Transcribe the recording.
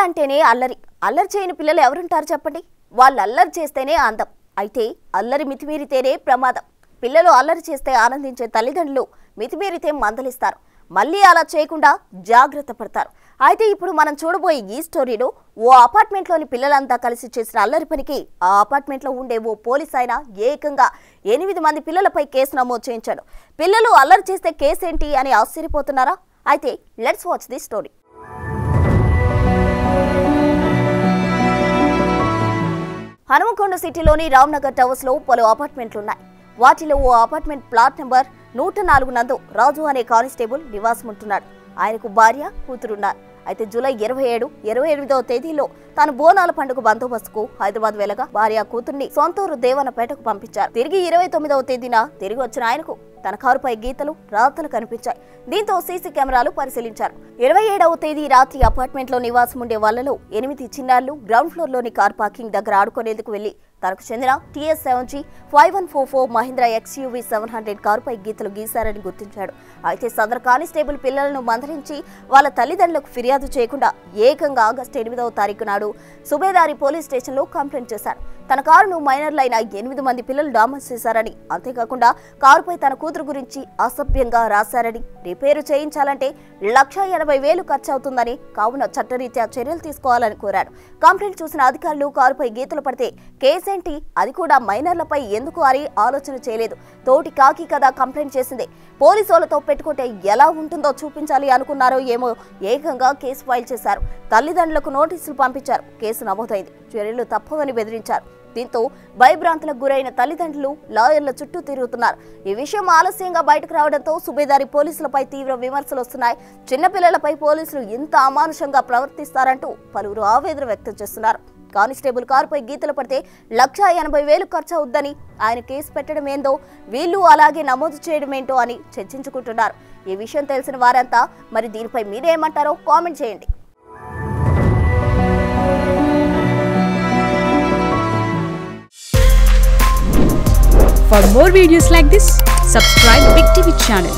అంటేనే అల్లరి. అల్లరి చేయని పిల్లలు ఎవరుంటారు చెప్పండి? వాళ్ళు అల్లరి చేస్తేనే అందం. అయితే అల్లరి మితిమీరితేనే ప్రమాదం. పిల్లలు అల్లరి చేస్తే ఆనందించే తల్లిదండ్రులు మితిమీరితే మందలిస్తారు. మళ్ళీ అలా చేయకుండా జాగ్రత్త పడతారు. అయితే ఇప్పుడు మనం చూడబోయే ఈ స్టోరీలో ఓ అపార్ట్మెంట్లోని పిల్లలంతా కలిసి చేసిన అల్లరి పనికి ఆ అపార్ట్మెంట్లో ఉండే ఓ పోలీస్ ఆయన ఏకంగా 8 మంది పిల్లలపై కేసు నమోదు చేయించాడు. పిల్లలు అల్లరి చేస్తే కేసేంటి అని ఆశ్చర్యపోతున్నారా? అయితే let's watch the story. Hanamkonda సిటీలోని రామ్నగర్ టవర్స్ లో పలు అపార్ట్మెంట్లున్నాయి. వాటిలో ఓ అపార్ట్మెంట్ ప్లాట్ నెంబర్ 104 నందు రాజు అనే కానిస్టేబుల్ నివాసం ఉంటున్నాడు. ఆయనకు భార్య, కూతురున్నారు. అయితే జూలై 27, 28వ తేదీలో తాను బోనాల పండుగ బందోబస్తుకు హైదరాబాద్ వెళ్లగా భార్య, కూతుర్ని సొంతూరు దేవనపేటకు పంపించారు. తిరిగి 29వ తేదీన తిరిగి వచ్చిన ఆయనకు తన కారుపై గీతలు, రాతలు కనిపించాయి. దీంతో సీసీ కెమెరాలు పరిశీలించారు. 27వ తేదీ రాత్రి అపార్ట్మెంట్ లో నివాసం ఉండే వాళ్లలో 8 చిన్నారులు గ్రౌండ్ ఫ్లోర్ లోని కార్ పార్కింగ్ దగ్గర ఆడుకునేందుకు వెళ్లి తనకు చెందిన TS7G 5144 మహీంద్రా XUV 700 కారుపై గీతలు గీశారని గుర్తించాడు. అయితే సదర్ కానిస్టేబుల్ పిల్లలను మందలించి వాళ్ళ తల్లిదండ్రులకు ఫిర్యాదు చేయకుండా ఏకంగా ఆగస్టు 8వ తారీఖు నాడు సుబేదారి పోలీస్ స్టేషన్లో కంప్లైంట్ చేశారు. తన కారును మైనర్లైన 8 మంది పిల్లలు డామేజ్ చేశారని, అంతేకాకుండా కారుపై తన కూతురు గురించి అసభ్యంగా రాశారని, రిపేరు చేయించాలంటే 1,80,000 ఖర్చు అవుతుందని, కావున చట్టరీత్యా చర్యలు తీసుకోవాలని కోరాడు. కంప్లైంట్ చూసిన అధికారులు కారుపై గీతలు పడితే కేసేంటి, అది కూడా మైనర్లపై ఎందుకు అని ఆలోచన చేయలేదు. తోటి కాకి కదా కంప్లైంట్ చేసింది, పోలీసులతో పెట్టుకుంటే ఎలా ఉంటుందో చూపించాలి అనుకున్నారో ఏమో ఏకంగా కేసు ఫైల్ చేశారు. తల్లిదండ్రులకు నోటీసులు పంపించారు. కేసు నమోదైంది. చర్యలు తప్పవని బెదిరించారు. దీంతో భయభ్రాంతులకు గురైన తల్లిదండ్రులు లాయర్ల చుట్టూ తిరుగుతున్నారు. ఈ విషయం ఆలస్యంగా బయటకు రావడంతో సుబేదారి పోలీసులపై తీవ్ర విమర్శలు వస్తున్నాయి. చిన్నపిల్లలపై పోలీసులు ఇంత అమానుషంగా ప్రవర్తిస్తారంటూ పలువురు ఆవేదన వ్యక్తం చేస్తున్నారు. కానిస్టేబుల్ కారుపై గీతలు పడితే 1,80,000 ఖర్చు అవుద్దని, ఆయన కేసు పెట్టడం ఏందో, వీళ్ళు అలాగే నమోదు చేయడం ఏంటో అని చర్చించుకుంటున్నారు. ఈ విషయం తెలిసిన వారంతా మరి దీనిపై మీరేమంటారో కామెంట్ చేయండి. For more videos like this, subscribe Big TV channel.